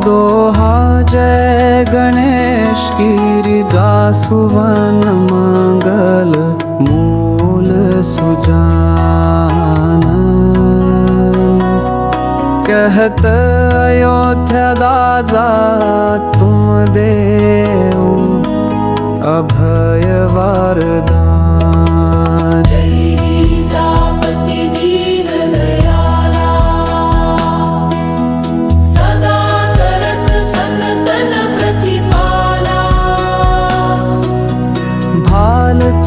दोहा जय गणेश गिरिजा सुवन मंगल मूल सुजान। कहत अयोध्या दाजा तुम देव अभय वरदान।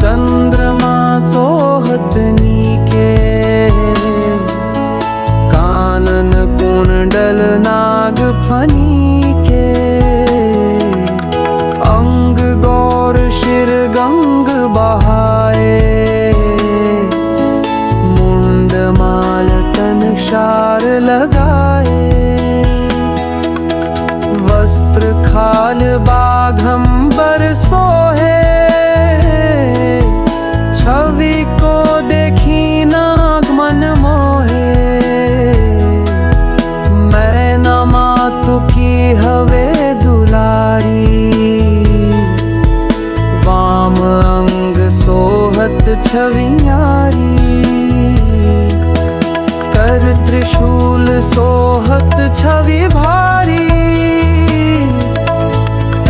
चंद्रमा सोहत नीके कानन कुंडल नाग फनी के। अंग गौर शिर गंग बहाए मुंड माल तन शार लगाए। वस्त्र खाल बाघंबर सोहे छवि को देखी नाग मन मोहे। मैं न मातु की हवे दुलारी वाम अंग सोहत छवि न्यारी। कर त्रिशूल सोहत छवि भारी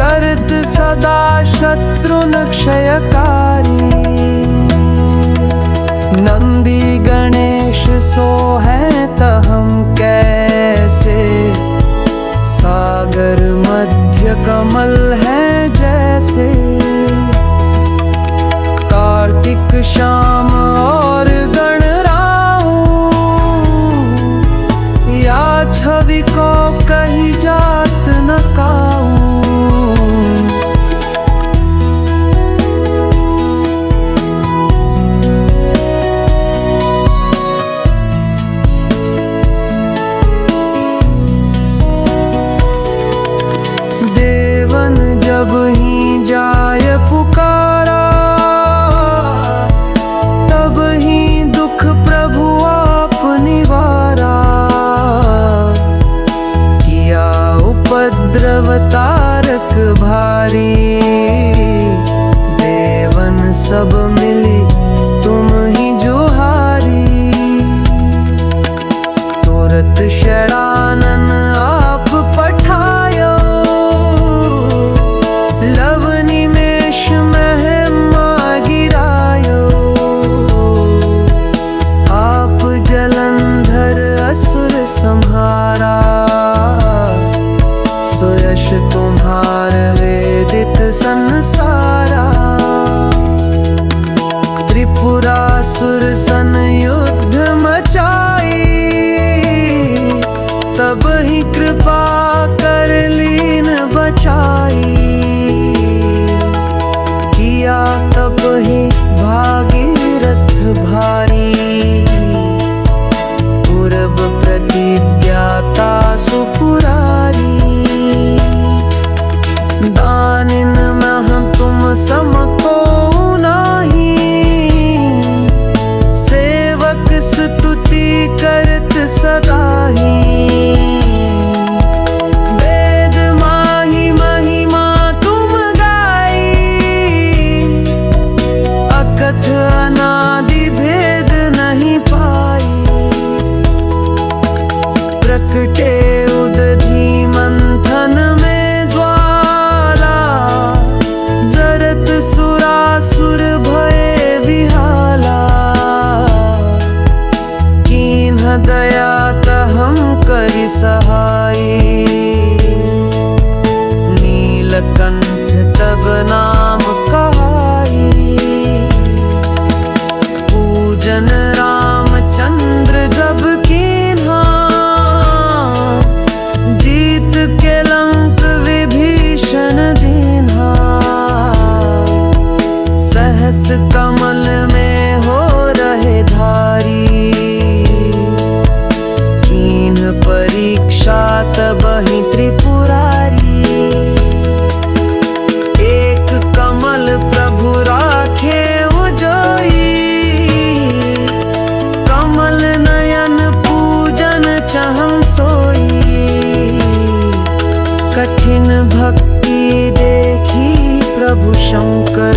करत सदा शत्रुन क्षयकारी। नंदी गणेश सो है त हम कैसे सागर मध्य कमल है जैसे। कार्तिक श्याम और गणराऊ या छवि को कही जात न काऊ। जब ही जाय पुकारा तब ही दुख प्रभु आप निवारा। किया उपद्रव तारक भारी देवन सब मिली तुम ही जुहारी। तुरत षडानन आप पठायो लवनी मेष महिमा गिरायो। आप जलंधर असुर संहारा सुयश तुम्हार वेदित संसारा। त्रिपुरासुर सन युद्ध मचाई तब ही कृपा कर लीन बचाई। किया तब ही भागीरथ भारी पूरब प्रतिज्ञाता सुपुरारी। दानिन मह तुम समको नाही सेवक स्तुति करत सदा ही। अनादि भेद नहीं पाई प्रकटे उदधि मंथन में ज्वाला। जरत सुरासुर भय विहाला कीन्ह दया तहम करि सहाई। नीलकंठ तब नाम कहाई पूजन रामचंद्र जब कीन्हा। जीत के लंक विभीषण दीन्हा। सहस कमल में हो रहे धारी कीन्ह परीक्षा तब ही त्रिपुरारी। प्रभु शंकर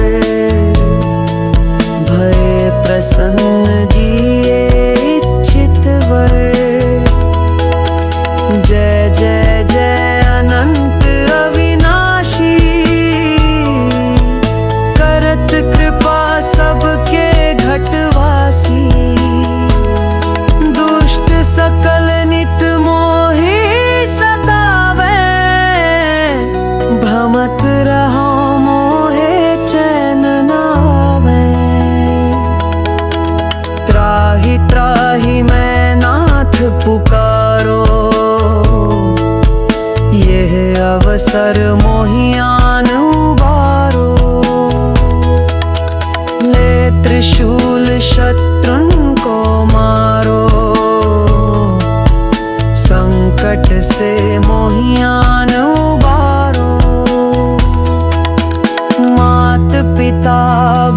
भय प्रसन्न दिए इच्छित वर। जय जय जय अनंत अविनाशी करत कृपा सबके घटवासी। दुष्ट सकल नित मोहि सतावे भ्रमत रहो मोहे चैन न आवे। त्राहि त्राहि मैं नाथ पुकारो यह अवसर मोहियान उबारो। ले त्रिशूल शत्रुन को मारो संकट से मोहियान उबारो। मात पिता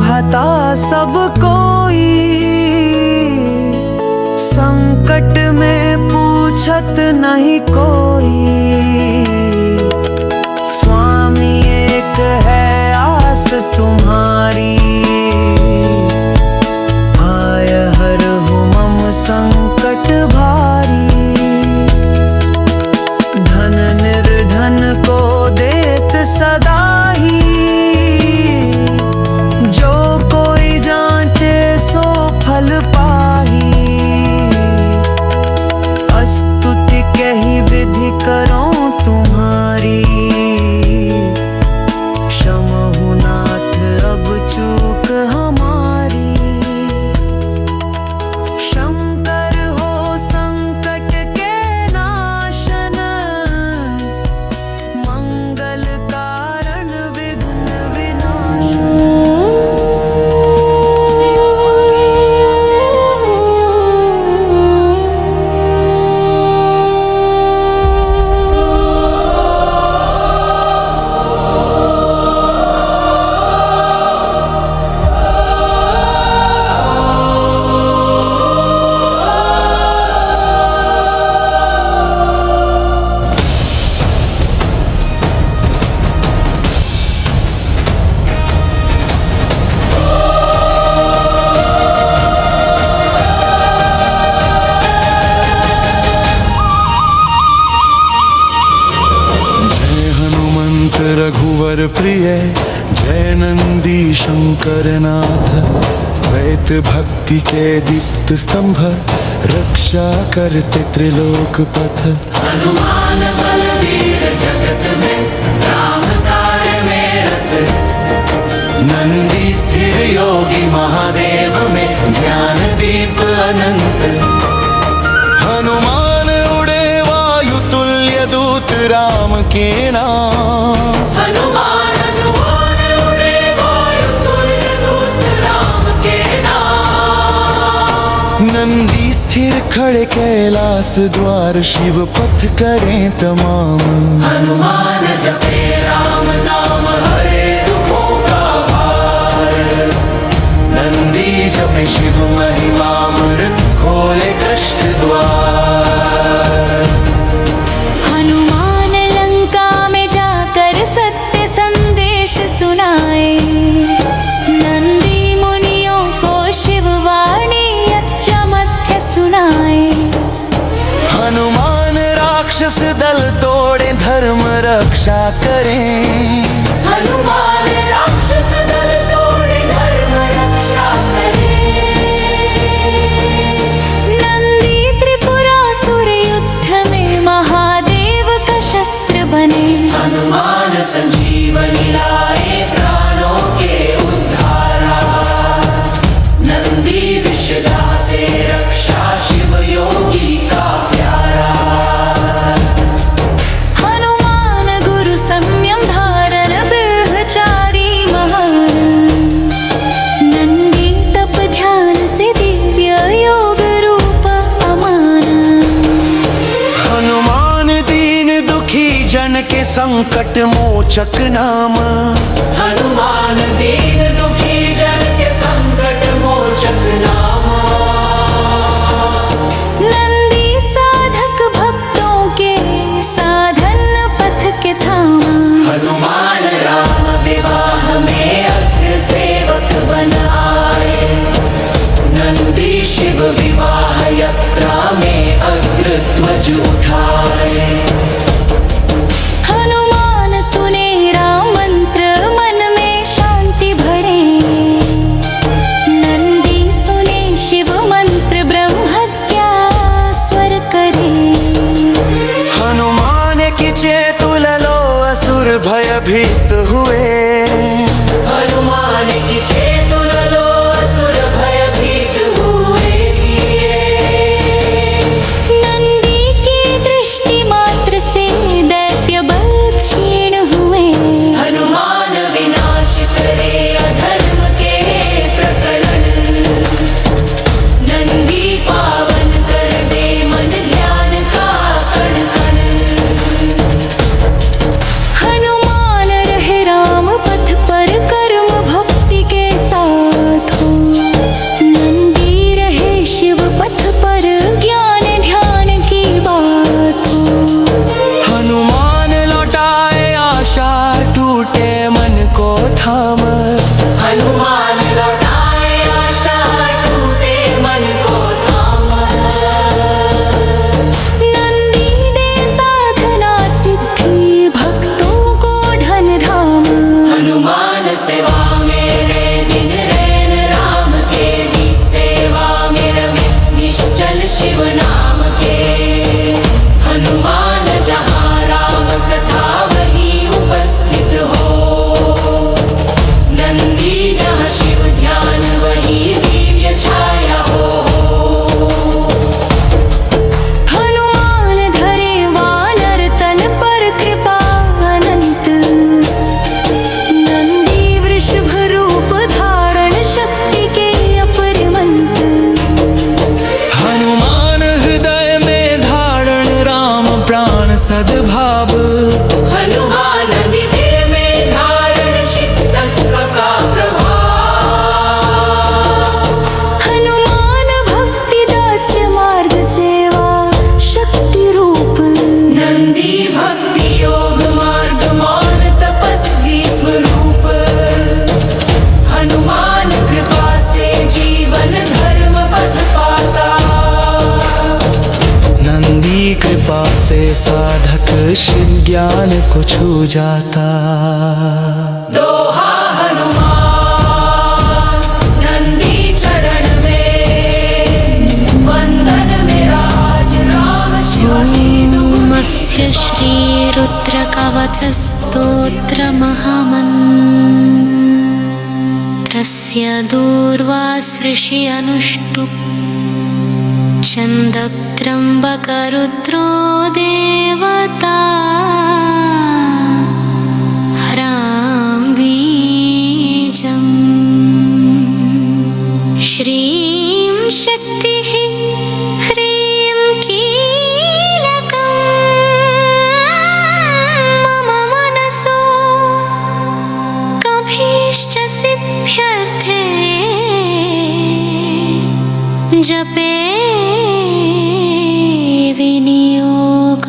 भता सब कोई संकट में पूछत नहीं कोई। स्वामी एक है आस तुम्हारी आय हरहु मम संकट भारी। धन निर्धन को देत सदा ही जो कोई जांचे सो फल पाही। स्तुति कही विधि करो तुम्हारी क्षमहु नाथ अब चूक हमारी। शंकर हो संकट के नाशन मंगल कारण विघ्न विनाशन। रघुवर प्रिय जय नंदी शंकर नाथ। वैत भक्ति के दीप्त स्तंभ रक्षा करते त्रिलोक पथ। हनुमान बलवीर जगत में राम कार्य में रत। नंदी स्थिर योगी महादेव में ज्ञान दीप अनंत। हनुमान उड़े वायु तुल्य दूत राम के नाम। हनुमान उड़े वायु तुल्य दूत राम के नाम। नंदी स्थिर खड़े कैलाश द्वार शिव पथ करें तमाम। हनुमान जपे राम नाम हरे दुखों का भार। नंदी जपे शिव महिमा मृत खोले कष्ट द्वार। हनुमान लंका में जाकर सत्य संदेश सुनाए। नंदी मुनियों को शिववाणी अच्चमत्य सुनाए। हनुमान राक्षस दल तोड़े धर्म रक्षा करें। हनुमान राक्षस दल तोड़े धर्म रक्षा करें। नंदी त्रिपुरासुर युद्ध में महादेव का शस्त्र बने। हनुमान संजीवनी लाए प्राणों के उद्धारा। नंदी विषदा से रक्षा शिव योगी का प्यारा। हनुमान गुरु संयम धारण ब्रह्मचारी महान। नंदी तप ध्यान से दिव्य योग रूप अमान। हनुमान दीन दुखी जन के संकट मोचक नाम। हनुमान दीन दुखी जन के संकट मोचक नाम। नंदी साधक भक्तों के साधन पथ के थामा। हनुमान राम विवाह विवाह यात्रा में अग्रध्वज उठाए। हनुमान सुने राम मंत्र मन में शांति भरे। नंदी सुने शिव मंत्र ब्रह्म हत्या स्वर करे। हनुमान की चेतुल लो असुर भयभीत हुए। हनुमान की चेतुल लो असुर भयभीत हुए। नंदी की दृष्टि मात्र से दैत्य बल क्षीण हुए। हनुमान विनाश करे अधर्म के प्रकरण। नंदी पावन कर दे मन ध्यान का कण कण। हनुमान रहे राम पथ पर कर्म भक्ति के साथ हो। नंदी रहे शिव पथ पर ज्ञान ध्यान की बात हो। हनुमान लौटाए आशा टूटे मन को थाम। हनुमान लौटाए आशा टूटे मन को थाम। नंदी दे साधना सिद्धि भक्तों को धन धाम। हनुमान सेवा मेरे दिन रैन राम के। जिस सेवा में रमे निश्चल शिव नाम के। हनुमान जहाँ राम कथा वहीं उपस्थित हो। नंदी जहाँ शिव ध्यान वहीं दिव्य छाया हो। हनुमान धरे वानर तन पर कृपा अनंत। नंदी वृषभ रूप धारण शक्ति के अपरिमंत। हनुमान हृदय में धारण राम प्राण सद्भाव। हनुमान विधिर में धारण शितक का प्रभाव। हनुमान भक्ति दास मार्ग सेवा शक्ति रूप। नंदी भक्ति योग मार्ग मौन तपस्वी स्वरूप। हनुमान कृपा से जीवन धर्म पथ पाता। नंदी कृपा से साधक शिव ज्ञान को छू जाता। दोहा हनुमान नंदी चरण में। वंदन मेरा आज राम शिव के ओमस्य श्री रुद्र कवच स्तोत्र महामन्त्रस्य दूर्वा सृषि अनुष्टुप् छन्दक्त्रम्बक रुद्रो देवता हरां बीजम्। श्रीं शक्तिः ह्रीं कीलकम् मम मनसो कभीश्च सिद्ध्यर्थे जपे विनियोग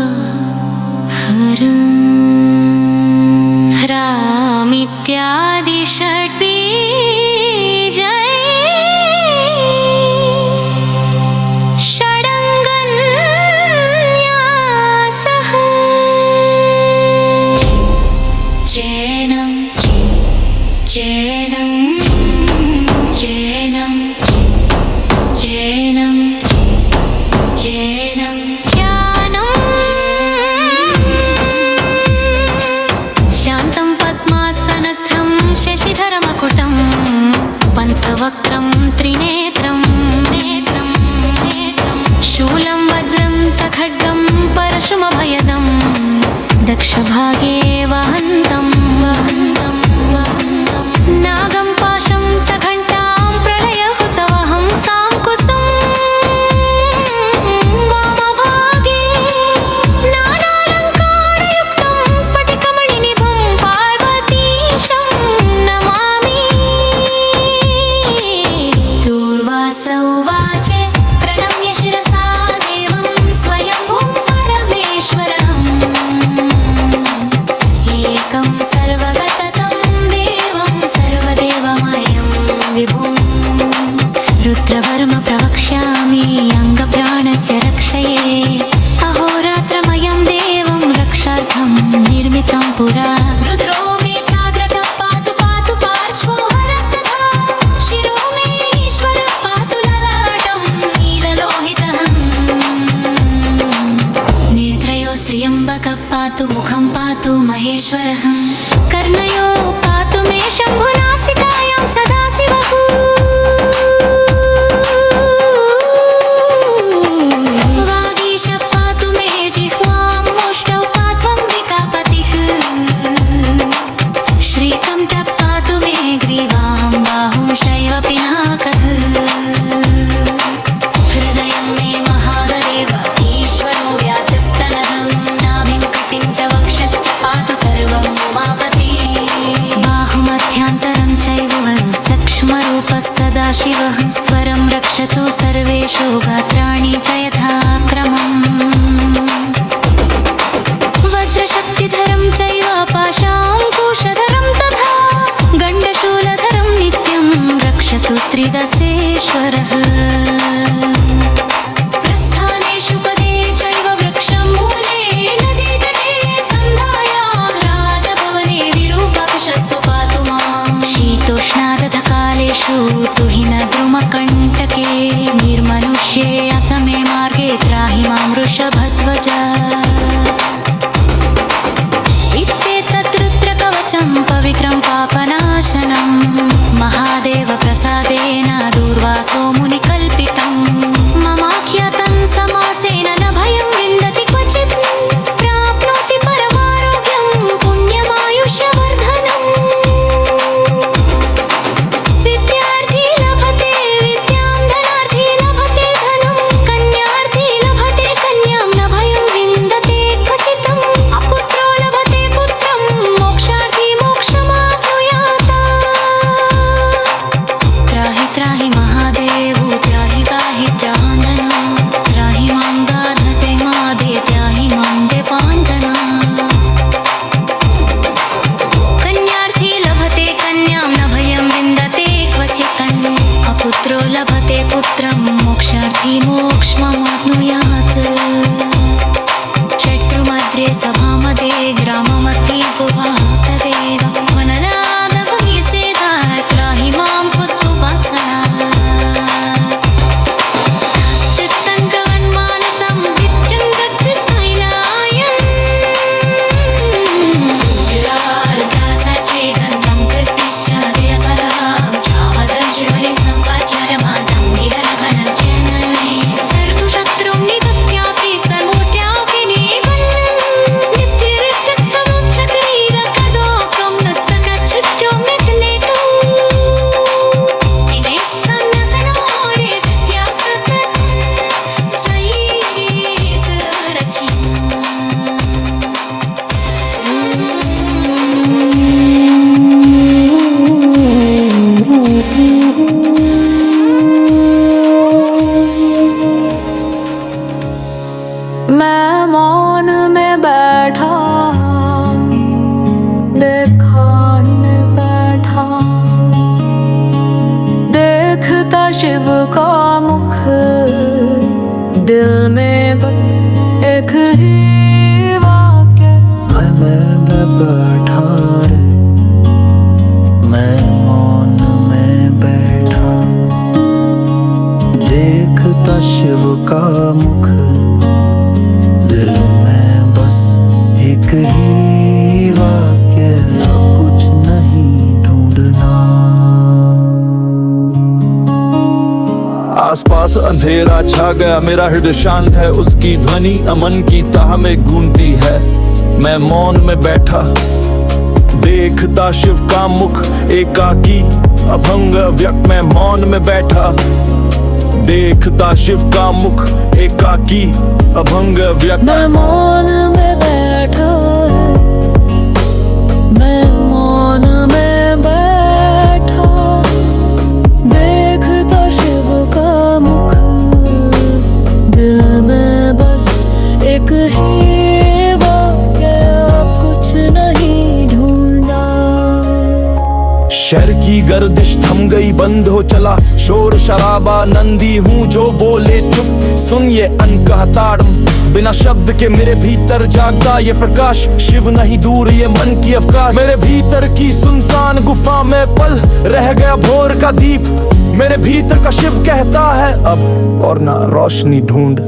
त्र्यम्बकः पातु मुखं पातु महेश्वरः कर्णयो पातु मे शम्भुनासिकायां सदाशिवः वागीश पातु मे जिह्वां मुष्टौ पात्वम्बिकापतिः श्रीकण्ठः पातु मे ग्रीवां बाहुंश्चैव पिनाकः हृदयं मे महादेव ईश्वरो व्याचस्तनहं नाभिं कटिं च वक्षश्च पातु सर्वं उमापति बाहुमध्यान्तरं चैव वरु सूक्ष्मरूपः सदाशिवः स्वरं रक्षतु सर्वेषु गात्राणि च यथाक्रमम् वज्रशक्तिधरं चैव पाशाङ्कुशधरं तथा गण्डशूलधरं नित्यं रक्षतु त्रिदशेश्वरः प्रस्थानेषु पदे चैव वृक्षमूले नदीतटे सन्ध्यायां राजभवने विरूपाक्षस्तु पातु मां शीतोष्णादधकालेषु तुहिनद्रुमकण्टके निर्मनुष्ये असमे मार्गे त्राहि मां वृषभध्वज इत्येतद्रुद्रकवचं पवित्रं पापनाशनं महादेव प्रसादेन दूर्वासो मुनिकल्पितं ममाख्यातं समासेन न भयं विन्दति क्वचित् प्राप्नोति परमारोग्यं पुण्यमायुष्यवर्धनम् विद्यार्थी लभते विद्यां धनार्थी लभते धनं कन्यार्थी लभते कन्यां न भयं विन्दते क्वचित् अपुत्रो लभते पुत्रं मोक्षार्थी मोक्षमाप्नुयात् त्राहि त्राहि महादेव त्राहि पाहि त्रान्दना त्राहि मां गाधते मादे त्राहि मां देपान्दना कन्यार्थी लभते कन्यां न भयं विन्दते क्वचित् अपुत्रो लभते पुत्रं मोक्षार्थी मोक्षमाप्नुयात् शत्रुमध्ये सभामध्ये ग्राममध्ये गुहा तदेदं वननादभङ्गिचेदा त्राहि मां पुत्तुपात्सना चित्तं कवन्मानसं विद्युं दत्तस्थैलायन् विरालदासचेदन्तं कृतिश्चादयसलां चावदर्शवै सम्पच्चरमादं निरलघनज्ञानमे सर्वशत्रुं निधत्यापि सर्वोट्यापि निवन्नं नित्यरिक्तसमुच्छक्रीरकदोकं नुत्सकच्छुत्यो मिथलेतुम् इमे सन्नतनोरे दिव्यासतत् शयीकरचिम् मैं मौन में बैठा देखने बैठा देखता शिव का मुख दिल में बस एक ही वाक्य मैं बैठा रे, मैं मौन में बैठा देखता शिव का मुख दिल में बस एक ही वाक्य कुछ नहीं ढूंढना। आसपास अंधेरा छा गया मेरा हृदय शांत है उसकी ध्वनि अमन की ताह में गूंजती है मैं मौन में बैठा देखता शिव का मुख एकाकी अभंग व्यक्त मैं मौन में बैठा देखता शिव का मुख एकाकी अभंग व्यक्त मैं मौन में बैठा मैं मौन में बैठा देखता शिव का मुख दिल में बस एक ही वाक्य कुछ नहीं ढूंढा। शहर की गर्दिश थम गई बंद हो चला शोर शराबा नंदी हूँ जो बोले चुप सुन ये अनकहताड़म बिना शब्द के मेरे भीतर जागता ये प्रकाश शिव नहीं दूर ये मन की अवकाश मेरे भीतर की सुनसान गुफा में पल रह गया भोर का दीप मेरे भीतर का शिव कहता है अब और ना रोशनी ढूंढ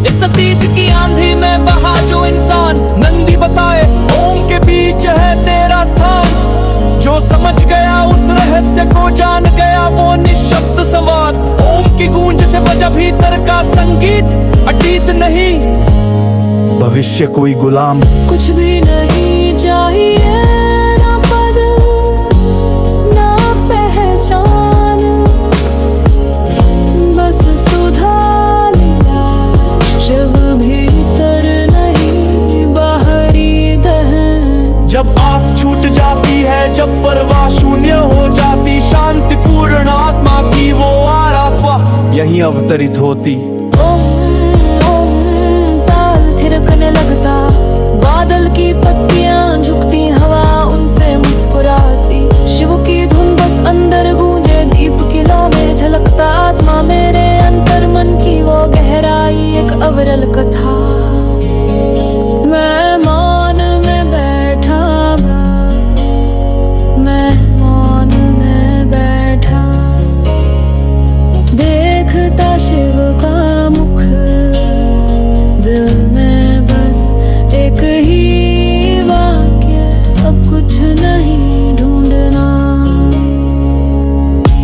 इस अतीत की आंधी में बहा जो इंसान, नंदी बताए ओम के बीच है तेरा स्थान। जो समझ गया उस रहस्य को जान गया वो निशब्द संवाद। ओम की गूंज से बजा भीतर का संगीत, अतीत नहीं भविष्य कोई गुलाम। कुछ भी नहीं चाहिए, ना पद ना पहचान, बस सुधा लीला शिव भीतर नहीं बाहरी दहन। जब आस छूट जाती है, जब परवाह शून्य हो जाती, शांतिपूर्ण आत्मा की वो आरास्वा यहीं अवतरित होती। थिरकने लगता बादल की पत्तियां, झुकती हवा उनसे मुस्कुराती। शिव की धुन बस अंदर गूंजे, दीप किला में झलकता आत्मा मेरे अंतर मन की वो गहराई, एक अविरल कथा। मैं मौन में बैठा, मैं मौन में बैठा, देखता शिव का मुख, दिल में बस एक ही वाक्य, अब कुछ नहीं ढूंढना।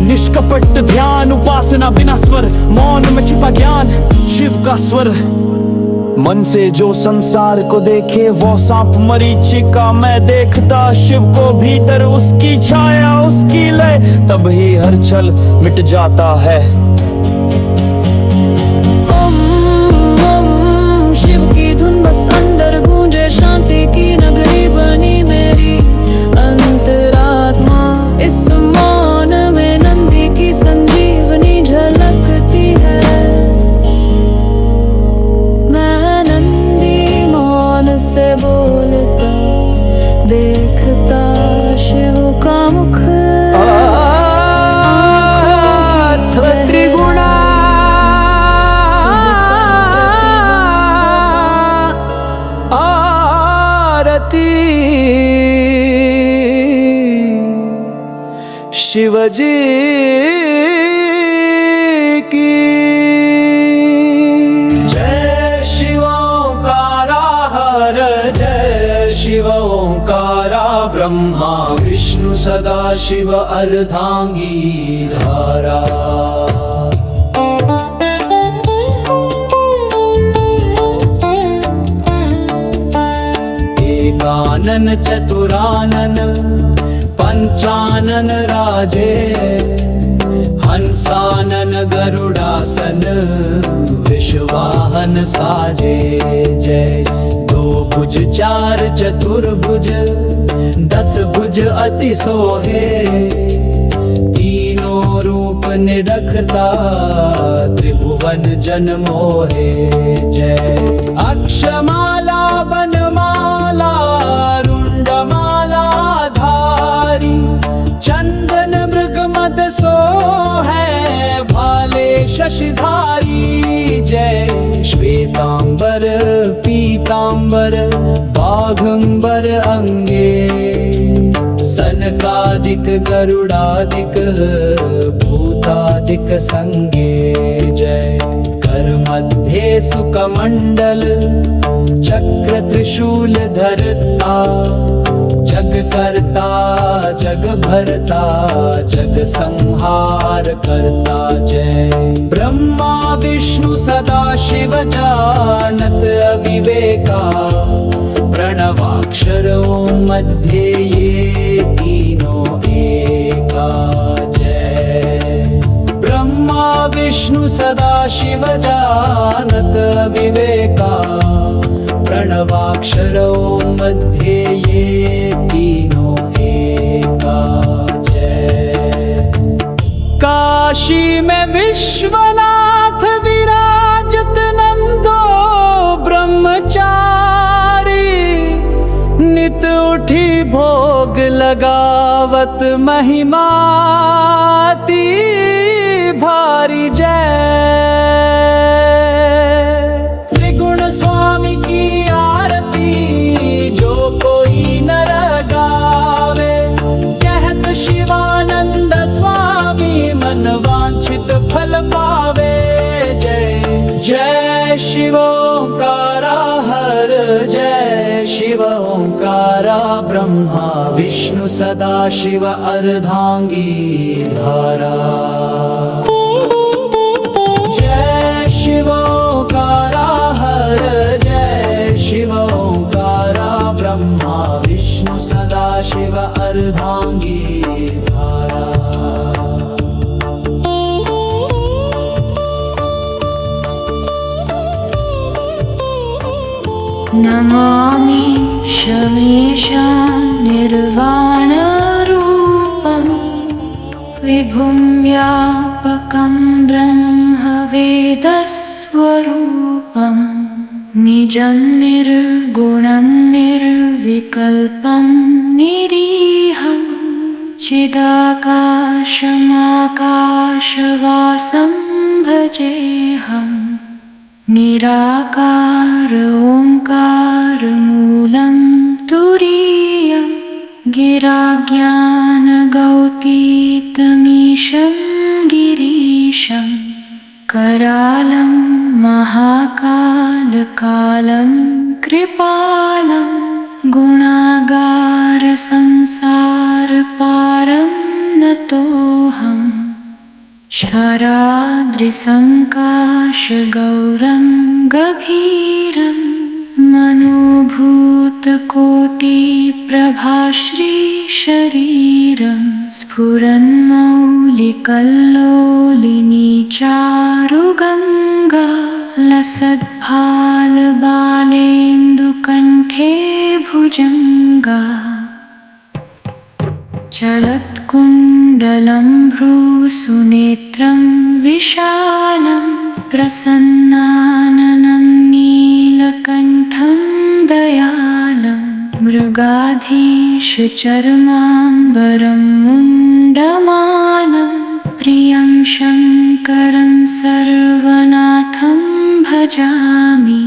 निष्कपट ध्यान, उपासना बिना स्वर, मौन में छिपा ज्ञान शिव का स्वर। मन से जो संसार को देखे वो सांप मरीचिका, मैं देखता शिव को भीतर, उसकी छाया उसकी लय, तब ही हर छल मिट जाता है। धुन बस अंदर गूंजे, शांति की नगरी बनी मेरी अंतरात्मा। इस मौन में नंदी की संजीवनी झलकती है। मैं नंदी मौन से बोलता, देखता शिव का मुख। त्रिगुणा शिवजी की जय। शिव ओंकारा हर जय, शिव ओंकारा ब्रह्मा विष्णु सदा शिव अर्धांगी धारा। एकानन चतुरानन पंचानन राजे, हंसानन गरुड़ासन विश्वाहन साजे। जय दो भुज चार चतुर्भुज, 10 भुज अति सोहे, तीनों रूप निरखता त्रिभुवन जन मोहे। जय अक्षमाला बनमाला रुंडमाला धारी, चंदन मृग मद सो है भाले शशधारी। जय श्वेतांबर पीतांबर बाघंबर अंगे, सनकादिक गरुड़ादिक भूतादिक संगे। जय कर मध्य सुकमंडल चक्र त्रिशूल धरता, जग करता जग भरता जग संहार करता। जय ब्रह्मा विष्णु सदा शिव जानत अविवेका, प्रणवाक्षर ओम मध्ये ये तीनों एका। जय ब्रह्मा विष्णु सदा शिव जानत अविवेका, प्रणवाक्षर ओम मध्ये ये तीनों एका। जय काशी में विश्वनाथ विराजत नंदो ब्रह्मचारी, नित उठी भोग लगावत महिमाती भारी। जय त्रिगुण स्वामी की आरती जो कोई नर गावे, कहत शिवानंद स्वामी मन वांछित फल पावे। जय जय शिव जय शिव ओंकारा ब्रह्मा विष्णु सदा शिव अर्धांगी धारा। जय शिव ओंकारा हर जय शिव ओंकारा ब्रह्मा विष्णु सदा शिव अर्धांगी धारा। नमामि शमेशा निर्वाणरूपं विभुं व्यापकं ब्रह्मवेदस्वरूपं निजं निर्गुणं निर्विकल्पं निरीहं चिदाकाशमाकाशवासं भजेऽहम्। निराकार ओंकार मूलं तुरीयं गिराज्ञानगौतीतमीशं गिरीशं करालं महाकालकालं कृपालं गुणागारसंसारपारं नतोऽहम्। शराद्रिसङ्काशगौरं गभीरं मनोभूतकोटिप्रभाश्रीशरीरं स्फुरन्मौलिकल्लोलिनी चारुगङ्गा लसद्भालबालेन्दुकण्ठे भुजङ्गा। चलत्कुण्डलं भ्रूसुनेत्रं विशालं प्रसन्नाननं नीलकण्ठं दयालं मृगाधीशचर्माम्बरं मुण्डमालं प्रियं शङ्करं सर्वनाथं भजामि।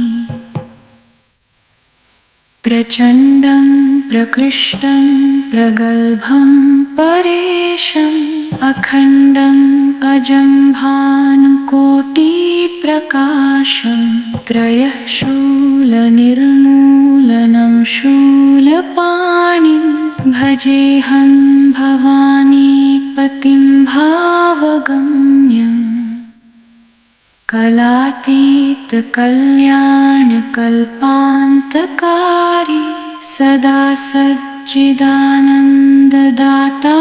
प्रचण्डं प्रकृष्टं प्रगल्भं परेशम् अखण्डम् अजं भानुकोटिप्रकाशं त्रयः शूलनिर्मूलनं शूलपाणिं भजेऽहं भवानीपतिं भावगम्यम्। कलातीतकल्याणकल्पान्तकारी सदा सच्चिदानन्ददाता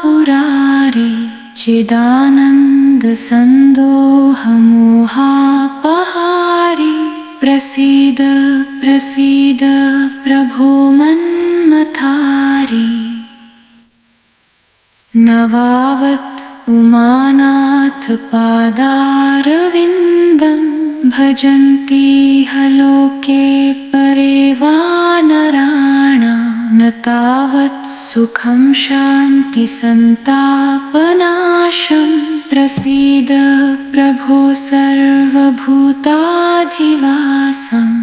पुरारी चिदानन्दसन्दोहमोहापहारी प्रसीद प्रसीद प्रभो मन्मथारी। नवावत् उमानाथ पादारविन्दं भजन्ति हलोके परे वानराणां न तावत् सुखं शान्तिसन्तापनाशं प्रसीद प्रभो सर्वभूताधिवासम्।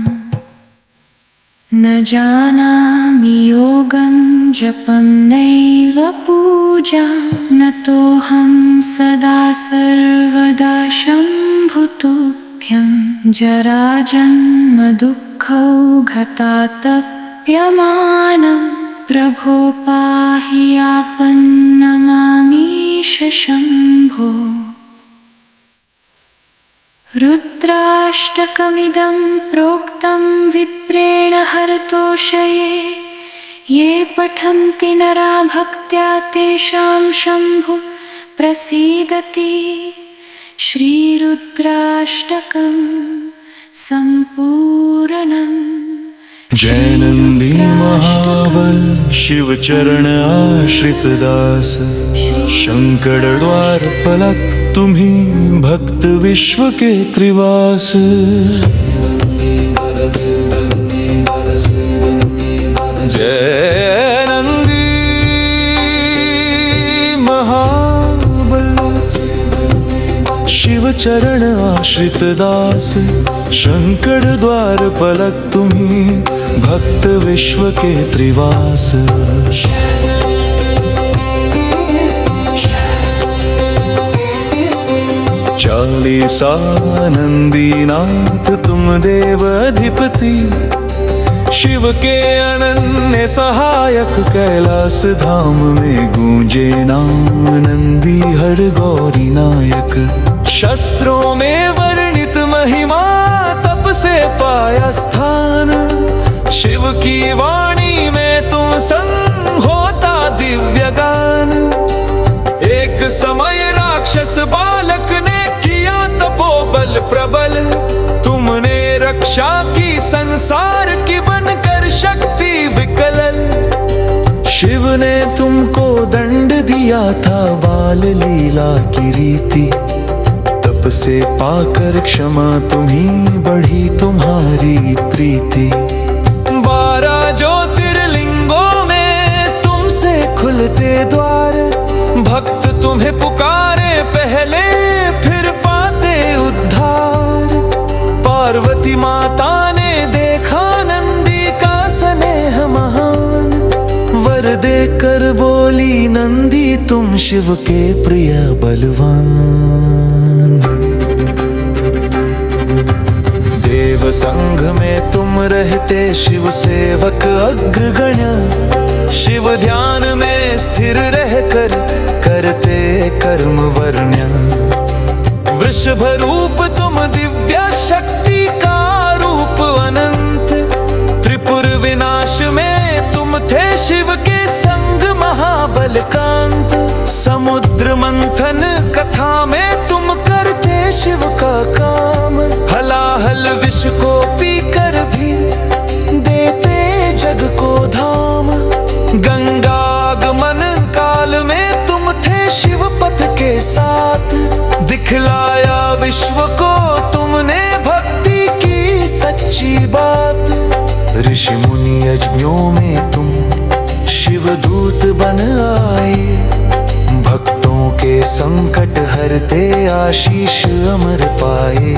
न जानामि योगं जपं नैव पूजां नतोऽहं सदा सर्वदा शम्भुतुभ्यं जराजन्मदुःखौघतातप्यमानं प्रभो पाहि आपन्नमामीश शम्भो। रुद्राष्टकमिदं प्रोक्तं विप्रेण हरतोषये ये पठन्ति नरा भक्त्या तेषां शम्भु प्रसीदति। श्रीरुद्राष्टकं सम्पूर्णम्। जय नंदी महाबल शिव चरण आश्रित दास शंकर द्वार पलक तुम्ही भक्त विश्व के त्रिवास। जय नंदी महाबल शिव चरण आश्रित दास शंकर द्वार पलक तुम्ही भक्त विश्व के त्रिवास। चालीसा नंदीनाथ तुम देव अधिपति शिव के अनन्य सहायक कैलाश धाम में गूंजे नाम नंदी हर गौरी नायक। शस्त्रों में वर्णित महिमा तप से पाया स्थान, शिव की वाणी में तुम संग होता दिव्य गान। एक समय राक्षस बालक ने किया तपोबल प्रबल, तुमने रक्षा की संसार की बनकर शक्ति विकलल। शिव ने तुमको दंड दिया था बाल लीला की रीति, तप से पाकर क्षमा तुम्ही बढ़ी तुम्हारी प्रीति। 12 ज्योतिर्लिंगों में तुमसे खुलते द्वार, भक्त तुम्हें पुकारे पहले फिर पाते उद्धार। पार्वती माता ने देखा नंदी का स्नेह महान, वर देकर बोली नंदी तुम शिव के प्रिय बलवान। देव संघ में तुम रहते शिव सेवक अग्रगण्य, शिव ध्यान में स्थिर रहकर करते कर्म वर्ण्य। वृषभ रूप तुम दिव्य शक्ति का रूप अनंत, त्रिपुर विनाश में तुम थे शिव के संग महाबल कांत। समुद्र मंथन कथा में तुम करते शिव का काम, हलाहल विष को पीकर भी देते जग को धाम। गंगागमन काल में तुम थे शिव पथ के साथ, दिखलाया विश्व को तुमने भक्ति की सच्ची बात। ऋषि मुनि यज्ञों में तुम शिव दूत बन आए, भक्तों के संकट हरते आशीष अमर पाए।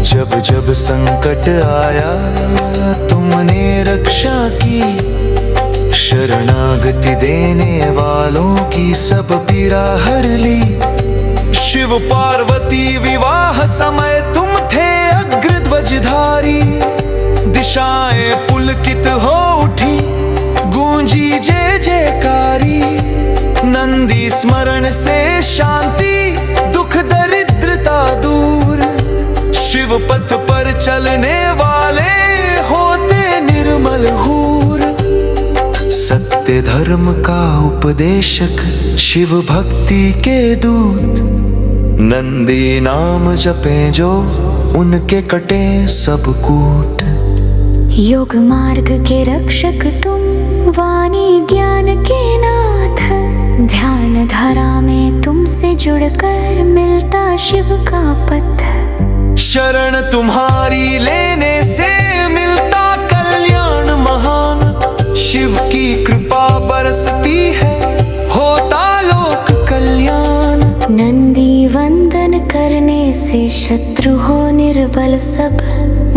जब जब संकट आया तुमने रक्षा की, शरणागति देने वालों की सब पीड़ा हर ली। शिव पार्वती विवाह समय तुम थे अग्रध्वजधारी, दिशाएं पुलकित हो उठी गूंजी जय जयकारी। नंदी स्मरण से शांति दुख दरिद्रता दूर, शिव पथ पर चलने वाले होते निर्मल हूर। सत्य धर्म का उपदेशक शिव भक्ति के दूत, नंदी नाम जपे जो उनके कटे सब कूट। योग मार्ग के रक्षक तुम वाणी ज्ञान के नाथ, ध्यान धारा में तुमसे जुड़कर मिलता शिव का पथ। शरण तुम्हारी लेने से मिलता कल्याण महान, शिव की कृपा बरसती है होता लोक कल्याण। नंदी वंदन करने से शत्रु हो निर्बल सब,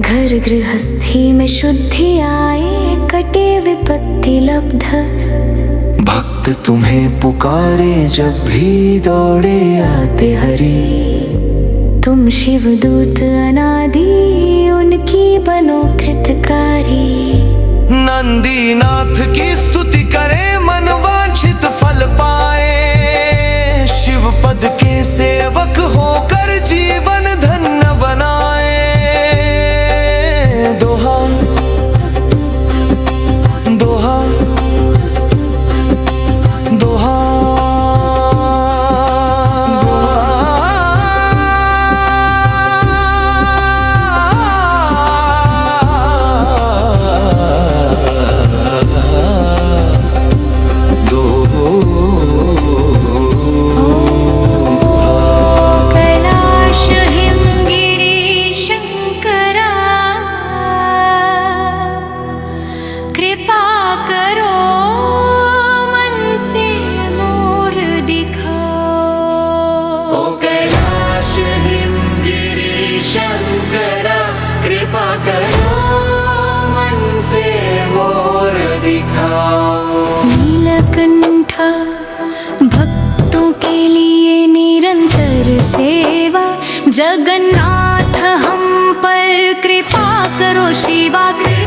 घर गृहस्थी में शुद्धि आए कटे विपत्ति लब्ध। भक्त तुम्हें पुकारे जब भी दौड़े आते हरि, तुम शिव दूत अनादि उनकी बनो कृतकारी। नंदी नाथ की स्तुति करे मन वांछित फल पाए, शिव पद के सेवक होकर जीवन धन्य बनाए। दोहा दोहा दोहा दोहा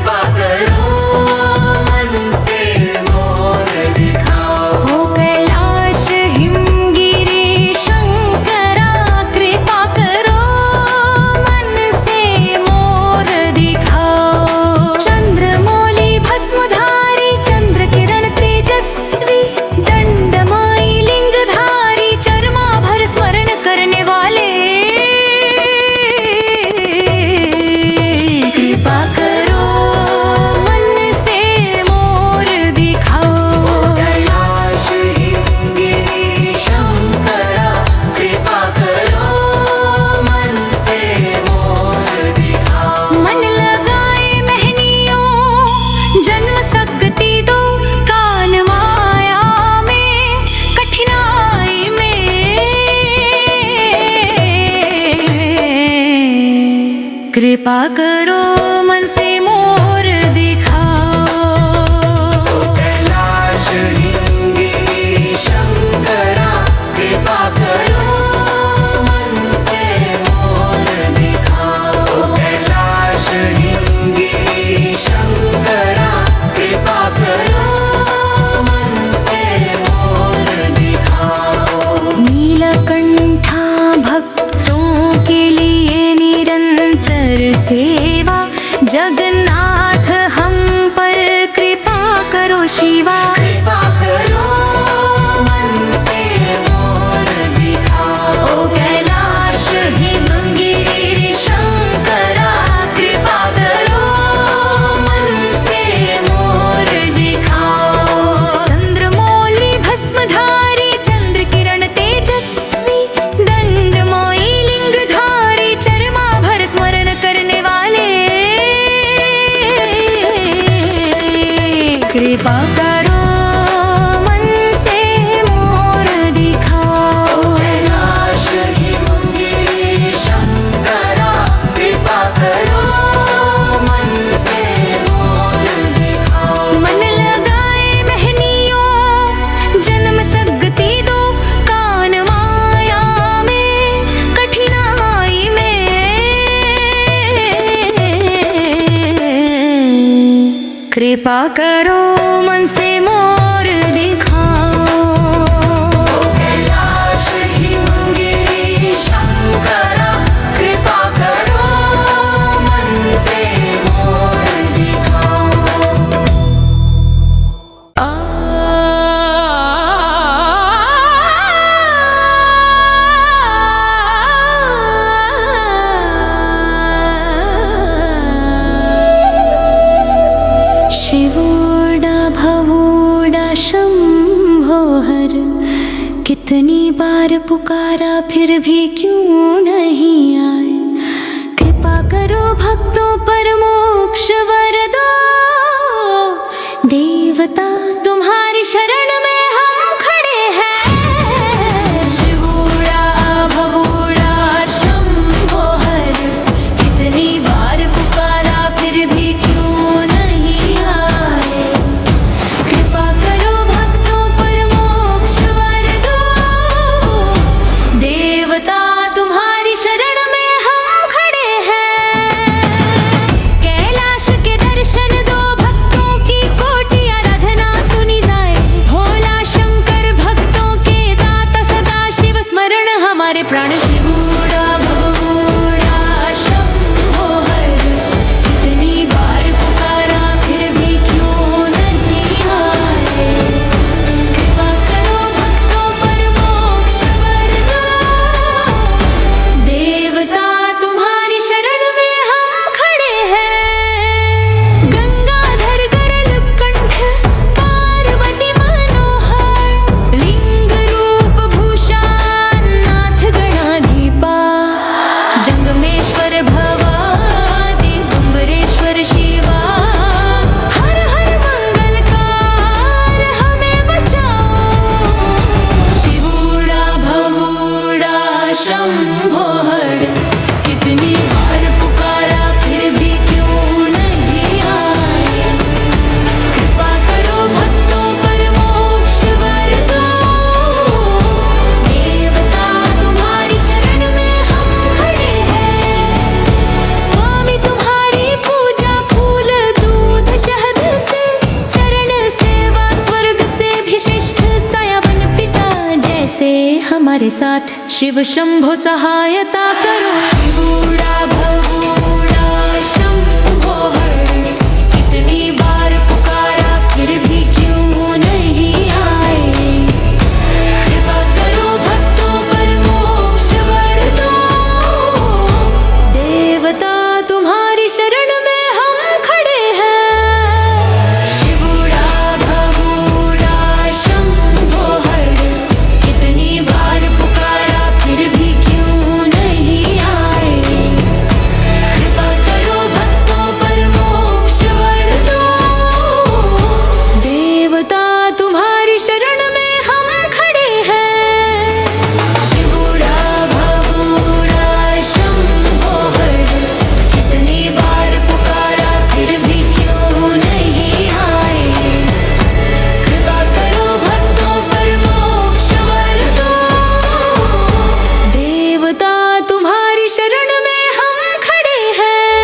कृपा करो मन से मोर दिखाओ। हो कैलाश हिमगिरी शंकरा कृपा करो मन से मोर दिखाओ। चंद्रमौली भस्मधारी चंद्र किरण तेजस्वी दंडमाई लिंगधारी चरमाभर स्मरण करने वाले कृपा करो मन से मोर दिखाओ। कैलाश हिमगिरी शंकरा कृपा करो मन से मोर दिखाओ। मन लगाए महनियों जन्म सकती दो कान माया में कठिनाई में कृपा करो मन से मोर दिखाओ। कैलाश हिमगिरी शंकरा कृपा करो मन से मोर दिखाओ। कैलाश हिमगिरी शंकरा कृपा करो मन से मोर दिखाओ। नीलकंठा भक्तों के लिए निरंतर सेवा जगन्नाथ हम पर कृपा करो शिवा। कृपा करो मन से मोर दिखाओ। कैलाश हिमगिरी शंकरा कृपा करो मन से मोर दिखाओ। चंद्रमौली भस्मधारी चंद्र किरण तेजस्वी दंडमोई लिंगधारी चरमाभर स्मरण करने वाले कृपा करो मन से मोर दिखाओ। कैलाश हिमगिरी शंकरा कृपा करो मन से मोर दिखाओ। मन लगाए महनियों जन्म सकती दो कान माया में कठिनाई में कृपा करो मन से मोर दिखाओ। कैलाश हिमगिरी शंकरा कृपा करो मन से मोर दिखाओ। शिवोड़ा भवोड़ा शंभो हर कितनी बार पुकारा फिर भी क्यों नहीं आए। कृपा करो भक्तों पर मोक्ष वर दो देवता तुम्हारी शरण में हम खड़े हैं। शिवोड़ा भवोड़ा शंभो हर कितनी बार पुकारा फिर भी क्यों नहीं आए। कृपा करो भक्तों पर मोक्ष वर दो देवता तुम्हारी शरण में हम खड़े हैं। कैलाश के दर्शन दो भक्तों की कोटि आराधना सुनी जाए। हो हमारे साथ। शिव शंभो सहायता करो। शिवूड़ा भवूड़ा शंभो हर, कितनी बार पुकारा फिर भी क्यों नहीं आए। कृपा करो भक्तों पर मोक्ष वर दो। देवता तुम्हारी शरण में हम खड़े हैं। शिवूड़ा भवूड़ा शंभो हर, कितनी बार पुकारा फिर भी क्यों नहीं आए। कृपा करो भक्तों पर मोक्ष वर दो। देवता तुम्हारी शरण में हम खड़े हैं। शिवूड़ा भवूड़ा शंभो हर, कितनी बार पुकारा फिर भी क्यों नहीं आए। कृपा करो भक्तों पर मोक्ष वर दो। देवता तुम्हारी शरण में हम खड़े हैं।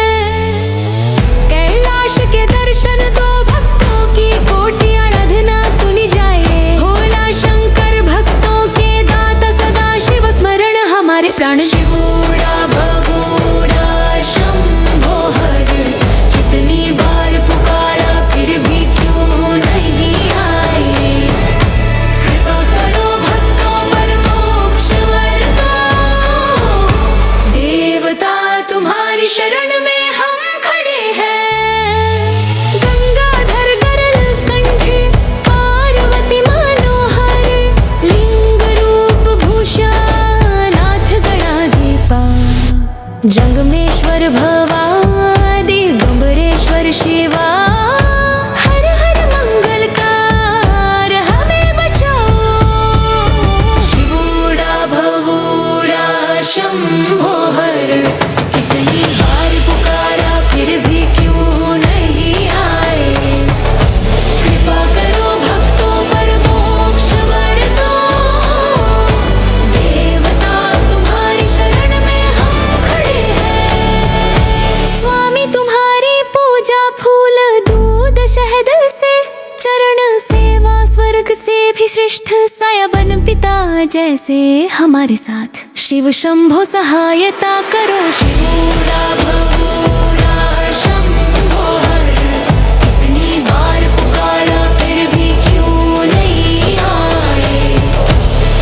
कैलाश के दर्शन दो भक्तों की कोटि आराधना सुनी जाए। भोला शंकर भक्तों के दाता सदा शिव स्मरण हमारे प्राण। शिवूड़ा भवूड़ा शंभो हर, कितनी बार पुकारा फिर भी क्यों नहीं आए। कृपा करो भक्तों पर मोक्ष वर दो। देवता तुम्हारी शरण में हम खड़े हैं। गंगाधर गरल कंठे पार्वती मनोहर, लिंग रूप भूषानाथ गणाधिपा। जंगमेश्वर भवादि गंबरेश्वर शिवा, हर हर मंगलकार हमें बचाओ। शिवूड़ा भवूड़ा शंभो हर, कितनी बार पुकारा फिर भी क्यों नहीं आए। कृपा करो भक्तों पर मोक्ष वर दो। देवता तुम्हारी शरण में हम खड़े हैं। स्वामी तुम्हारी पूजा फूल दूध शहद से, चरण सेवा स्वर्ग से भी श्रेष्ठ। साया बन पिता जैसे हमारे साथ। शिव शंभो सहायता करो। शिवूड़ा भवूड़ा शंभो हर, कितनी बार पुकारा फिर भी क्यों नहीं आए।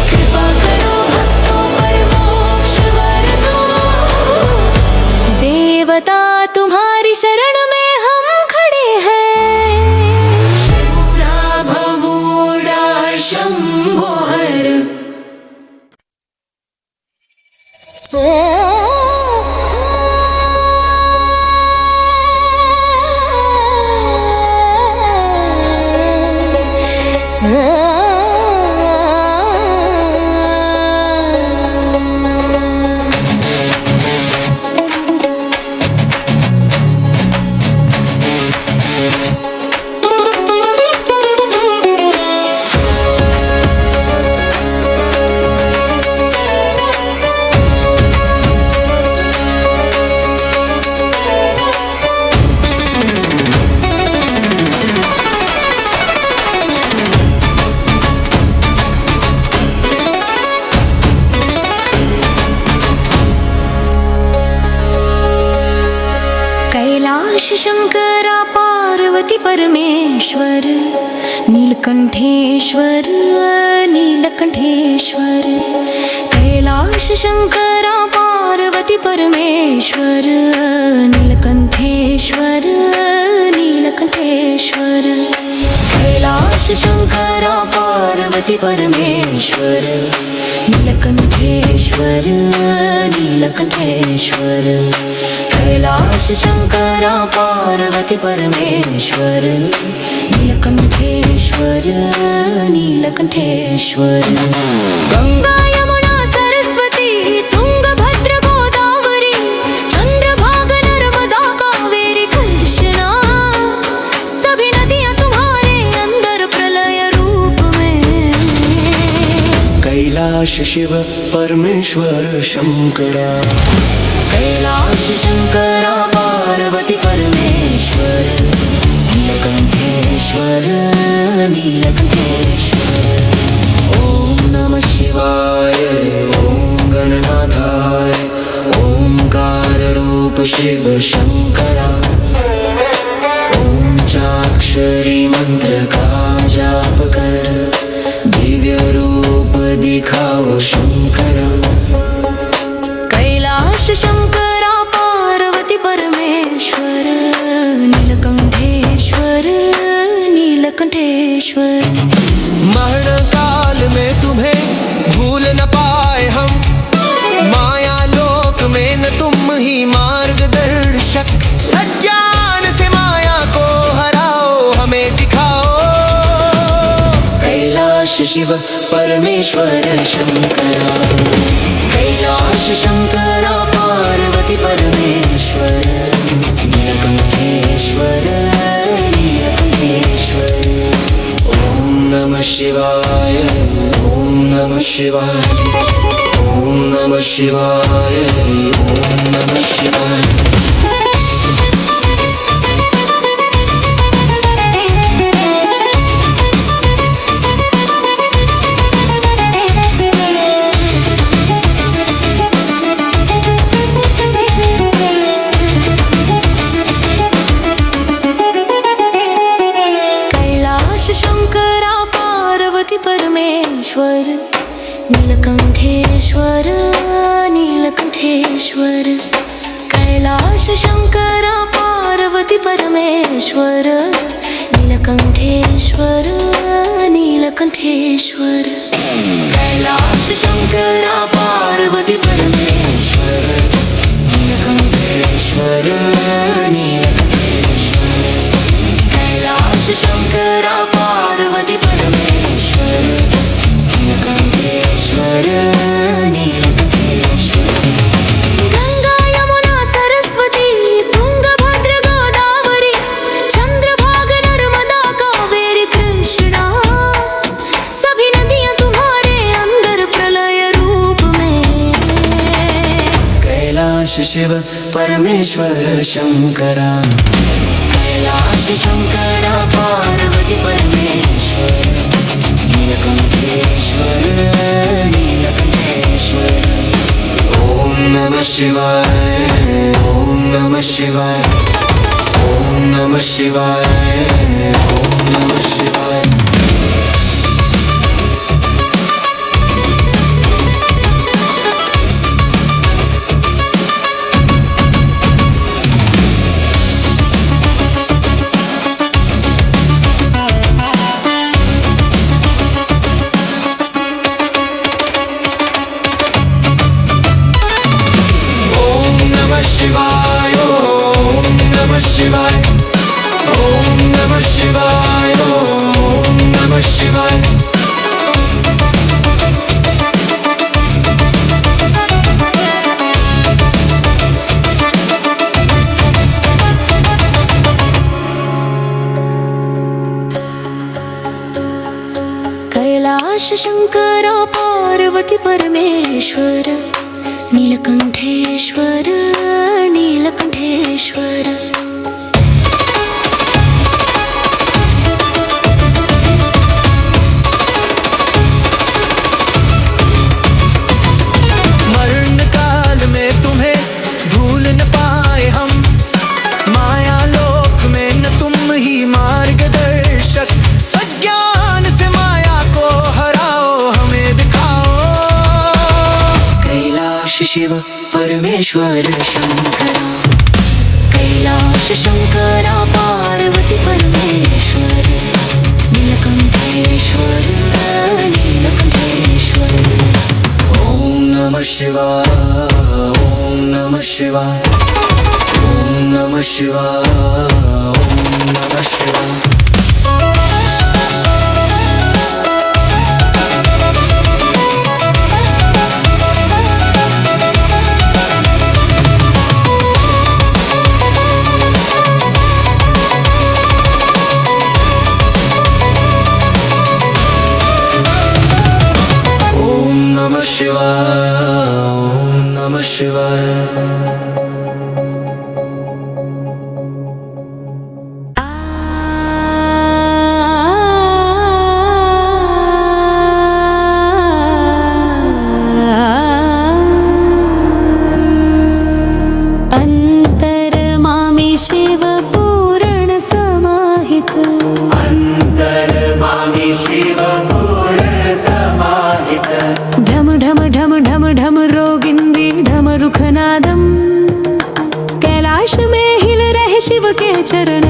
कृपा करो भक्तों पर मोक्ष वर दो। देवता तुम्हारी शरण में हम खड़े हैं। शिवूड़ा भवूड़ा शंभो हर। कैलाश शंकरा पार्वती परमेश्वर, नीलकंठेश्वर नीलकंठेश्वर। कैलाश शंकरा पार्वती परमेश्वर, नीलकंठेश्वर नीलकंठेश्वर। कैलाश शंकरा पार्वती परमेश्वर, नीलकंठेश्वर नीलकंठेश्वर। कैलाश शंकरा पार्वती परमेश्वर, नीलकंठेश्वर नीलकंठेश्वर। गंगा यमुना सरस्वती तुंगभद्र गोदावरी, चंद्रभागा नर्मदा कावेरी कृष्णा। सभी नदियां तुम्हारे अंदर प्रलय रूप में। कैलाश शिव परमेश्वर शंकरा। कैलाश शंकरा पार्वती परमेश्वर, नीलकंठेश्वर नीलकंठेश्वर। ओम नमः शिवाय। रूप शिव शंकरा। ओम चाक्षरी मंत्र का जाप कर दिव्य रूप दिखाओ शंकरा। कैलाश शंकरा पार्वती परमेश्वर नीलकंठेश्वर नीलकंठेश्वर। मरण काल में तुम्हें भूल न पाए हम, माया लोक में न तुम ही मार्गदर्शक। सज्जान से माया को हराओ हमें दिखाओ। कैलाश शिव परमेश्वर शंकरा। कैलाश शंकरा पार्वती परमेश्वर नीलकंठेश्वर नीलकंठेश्वर। ओम नमः शिवाय ओम नमः शिवाय ओम नमः शिवाय ओम नमः शिवाय। शंकरा पार्वती परमेश्वर नीलकंठेश्वर नीलकंठेश्वर। कैलाश शंकरा पार्वती परमेश्वर नीलकंठेश्वर नीलकंठेश्वर। कैलाश शंकरा पार्वती परमेश्वर नीलकंठेश्वर नीलकंठेश्वर। कैलाश शंकरा पार्वती परमेश्वर नीलकंठेश्वर नीलकंठेश्वर। गंगा यमुना सरस्वती तुंगभद्र गोदावरी चंद्रभागा नर्मदा कावेरी कृष्णा। सभी नदियां तुम्हारे अंदर प्रलय रूप में। कैलाश शिव परमेश्वर शंकरा। कैलाश शंकरा पार्वती परमेश्वर नीलकंठेश्वर नीलकंठेश्वर। ओम नमः शिवाय ओम नमः शिवाय ओम नमः शिवाय ओम नमः शिवाय। शिवाय ओम नमः शिवाय ओम नमः शिवाय ओम नमः शिवाय। कैलाश शंकरा पार्वती परमेश्वर नीलकंठेश्वर नीलकंठेश्वर। मरण काल में तुम्हें भूल न पाए हम, माया लोक में न तुम ही मार्गदर्शक। सज्ञान से माया को हराओ हमें दिखाओ। कैलाश शिव परमेश्वर शंकरा। कैलाश शंकरा पार्वती परमेश्वर नीलकंठेश्वर नीलकंठेश्वर। ओम नमः शिवाय ओम नमः शिवाय ओम नमः शिवाय ओम नमः शिवाय। नमः शिवाय ओम नमः शिवाय। अंधकार नमामि शिव पूर्ण समाहित ढम ढम ढम ढम ढम रोगिंदी ढमरुखनादम कैलाश में हिल रहे शिव के चरण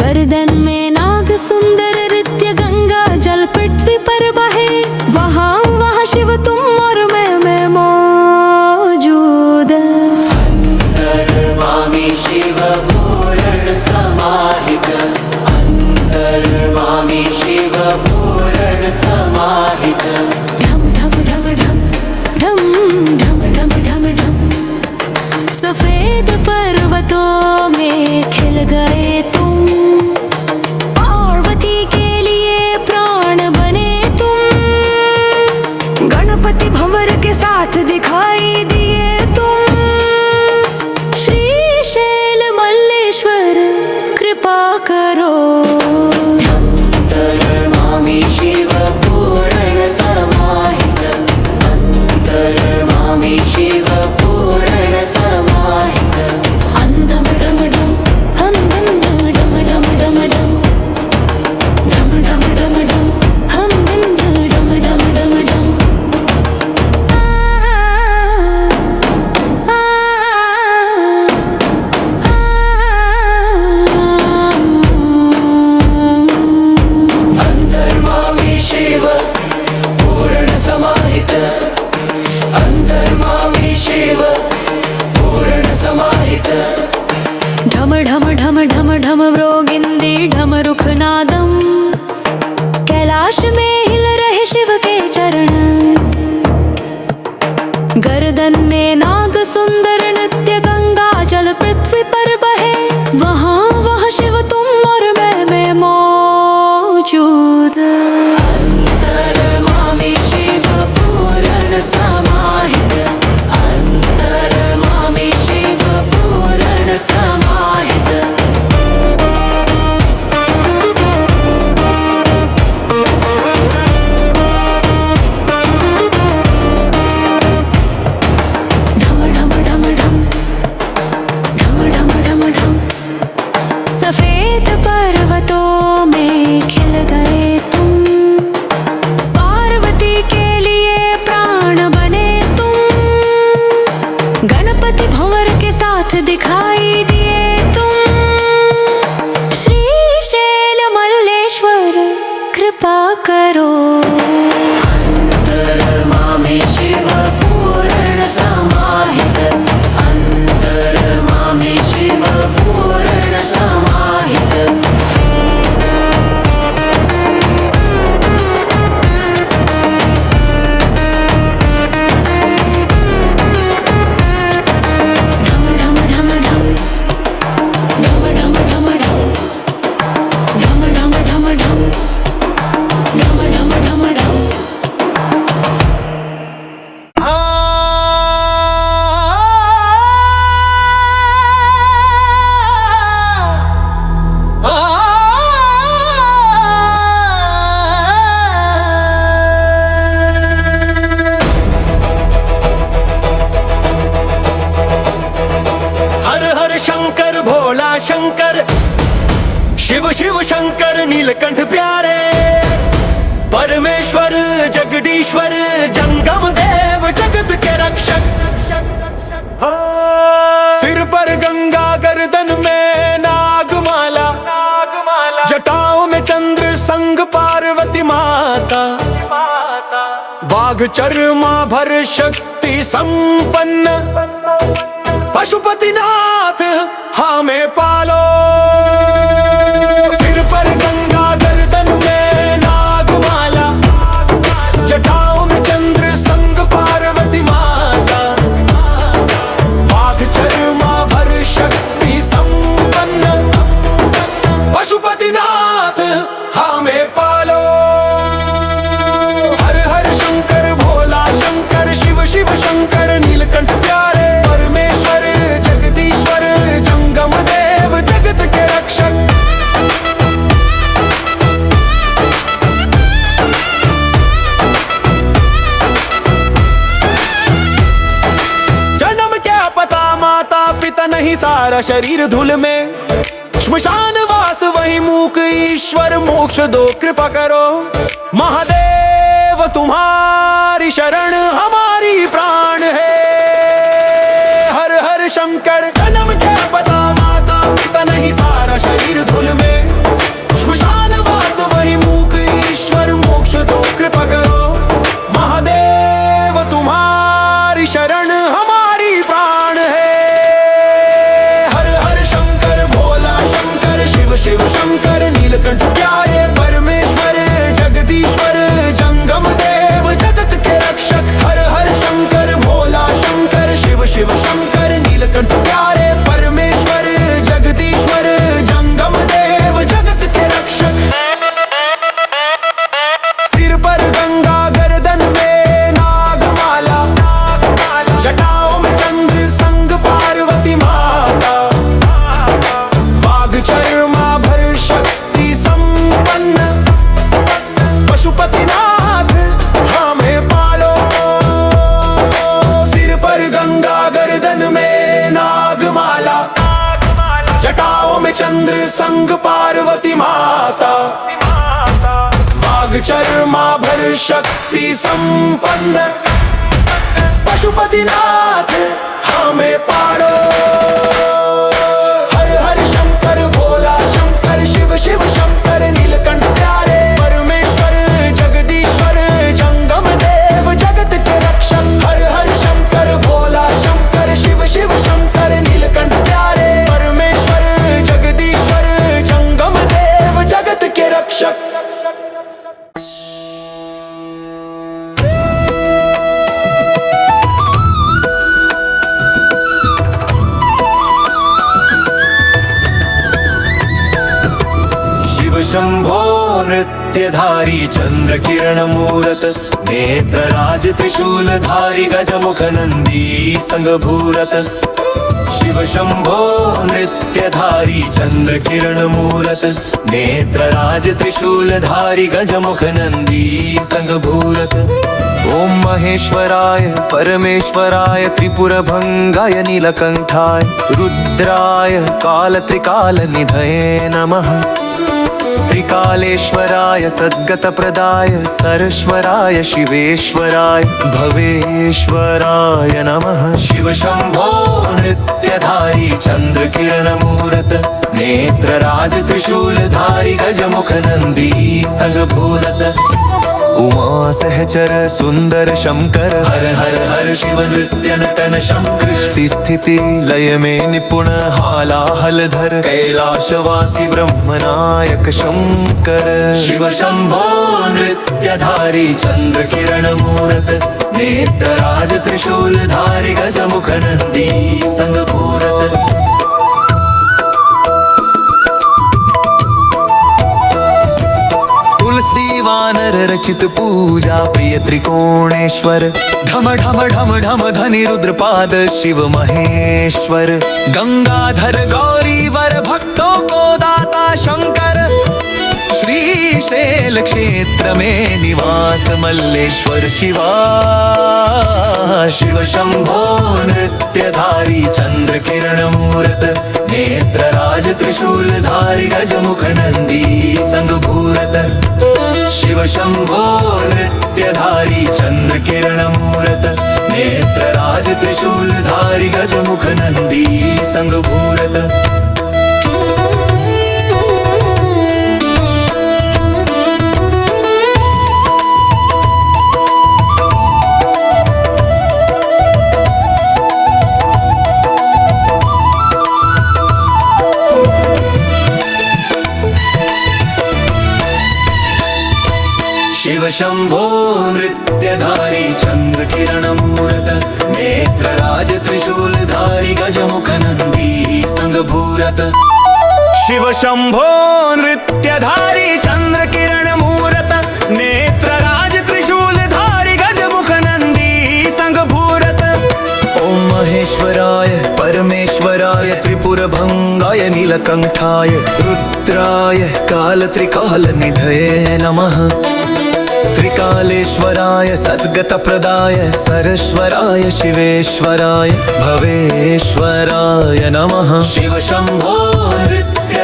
गर्दन में नाग सुंदर नृत्य गंगा जल पृथ्वी पर बहे वहाँ वहाँ शिव तुम और मैं मौजूद नमामि शिव पूर्ण समाहित नमामि शिव पूर्ण समाहित ढम ढम ढम ढम ढम ढम ढम ढम ढम सफेद पर्वतों में खिल गए तुम पार्वती के लिए प्राण बने तुम गणपति भंवर के साथ दिखाई दिए तुम श्रीशैल मल्लेश्वर कृपा करो नमामि शिव पूर्ण समाहित नमामि शिव पूर्ण समाहित अंधम डम डम हम डम डम डम डम डम डम डम डम डम हम डम डम डम डम नमामि शिव पूर्ण समाहित नमामि शिव पूर्ण समाहित ढम ढम ढम ढम ढम रोगिंदी ढम रुखनादम कैलाश में हिल रहे शिव के चरण गर्दन में नाग सुंदर नृत्य गंगा जल पृथ्वी पर बहे वहाँ वहाँ शिव तुम और मैं मौजूद नमामि शिव पूर्ण समाहित नमामि शिव पूर्ण समाहित ढम ढम ढम ढम ढम ढम ढम ढम सफेद पर्वतों में खिल गए तुम पार्वती के लिए प्राण बने तुम गणपति भंवर के साथ दिखाई दिए तुम श्रीशैल मल्लेश्वर कृपा करो नमामि शिव पूर्ण समाहित नमामि शिव पूर्ण समाहित ढम ढम ढम ढम ढम ढम ढम ढम ढम ढम ढम ढम ढम ढम ढम ढम हर हर शंकर भोला शंकर शिव शिव शंकर नीलकंठ प्यारे परमेश्वर जगदीश्वर जंगम देव जगत के रक्षक सिर पर गंगा गर्दन में नागमाला जटाओं में चंद्र संग पार्वती माता वाघ चर्माभर शक्ति संपन्न पशुपतिनाथ हमें पालो सिर पर गंगा गर्दन में नागमाला जटाओं में चंद्र संग पार्वती माता वाघ चर्माभर शक्ति संपन्न पशुपतिनाथ हमें पालो हर हर शंकर भोला शंकर शिव शिव शंकर नीलकंठ प्यारे परमेश्वर जगदीश्वर जंगम देव जगत के रक्षक जन्म क्या पता माता पिता नहीं सारा शरीर धूल में श्मशान वास वास वही मूक ईश्वर मोक्ष दो कृपा करो। महादेव तुम्हारी शरण हमारी प्राण है। हर हर शंकर जन्म के पता माता पिता नहीं सारा शरीर धूल में। श्मशान वास वही मूक ईश्वर मोक्ष दो कृपा करो। महादेव तुम्हारी शरण हमारी प्राण है। हर हर शंकर भोला शंकर शिव शिव शंकर नीलकंठ प्यारे परमेश्वर जगदीश्वर जंगम देव जगत के रक्षक। हर हर शंकर भोला शंकर शिव शिव शंकर नीलकंठ प्यारे परमेश्वर जगदीश्वर जंगम देव जगत के रक्षक। सिर पर गंगा गर्दन में नागमाला जटाओं में चंद्र संग पार्वती माता। वाग चर्माभर शक्ति संपन्न पशुपतिनाथ हमें पालो। सिर पर गंगा गर्दन में नागमाला जटाओं में चंद्र संग पार्वती माता। वाग चर्माभर शक्ति संपन्न पशुपतिनाथ हमें पालो। हर हर शंकर भोला शंकर शिव शिव शंकर नीलकंठ प्यारे परमेश्वर जगदीश्वर जंगम देव जगत के रक्षक। हर हर शंकर भोला शंकर शिव शिव शंकर नीलकंठ प्यारे परमेश्वर जगदीश्वर जंगम देव जगत के रक्षक। शंभो नृत्यधारी चंद्र किरण मूरत नेत्रराज त्रिशूलधारी गजमुख नंदी संग भूरत। शिव शंभो नृत्यधारी चंद्र किरण मूरत नेत्रराज त्रिशूलधारी गजमुख नंदी संग भूरत। ओम महेश्वराय परमेश्वराय त्रिपुरभंगाय नीलकंठाय रुद्राय काल त्रिकाल निधये नमः। त्रिकालेश्वराय सद्गतप्रदाय सरश्वराय शिवेश्वराय भवेश्वराय नमः। शिव शंभो नृत्यधारी चंद्र किरण मूरत नेत्रराज त्रिशूलधारी गजमुख नंदी संग भूरत। उमा सहचर सुंदर शंकर हर हर हर शिव नृत्य नटन शंकर। सृष्टि स्थिति लय में निपुण हालाहल धर कैलाशवासी ब्रह्मनायक शंकर। शिव शंभो नृत्यधारी चंद्र किरण मूरत नेत्रराज त्रिशूलधारी गजमुख नंदी संग भूरत। तुलसी वानर रचित पूजा प्रिय त्रिकोणेश्वर। ढम ढम ढम ढम धनि रुद्रपाद शिव महेश्वर। गंगाधर गौरी वर भक्तों को दाता शंकर। श्रीशैल क्षेत्र में निवास मल्लेश्वर शिवा। शिव शंभो नृत्यधारी चंद्र किरण मूरत नेत्रराज त्रिशूलधारी गजमुख नंदी संग भूरत। शिव शंभो नृत्यधारी चंद्र किरण मूरत नेत्रराज त्रिशूलधारी गजमुख नंदी संग भूरत। शिव शंभो नृत्यधारी चंद्र किरण मूरत नेत्रराज त्रिशूलधारी गजमुख नंदी संग भूरत। शिव शंभो नृत्यधारी चंद्र किरण मूरत नेत्रराज त्रिशूलधारी गजमुख नंदी संग भूरत। ओम महेश्वराय परमेश्वराय त्रिपुरभंगाय नीलकंठाय रुद्राय काल त्रिकाल निधये नमः। त्रिकालेश्वराय सद्गतप्रदाय सरश्वराय शिवेश्वराय भवेश्वराय नमः। शिव शंभो नृत्य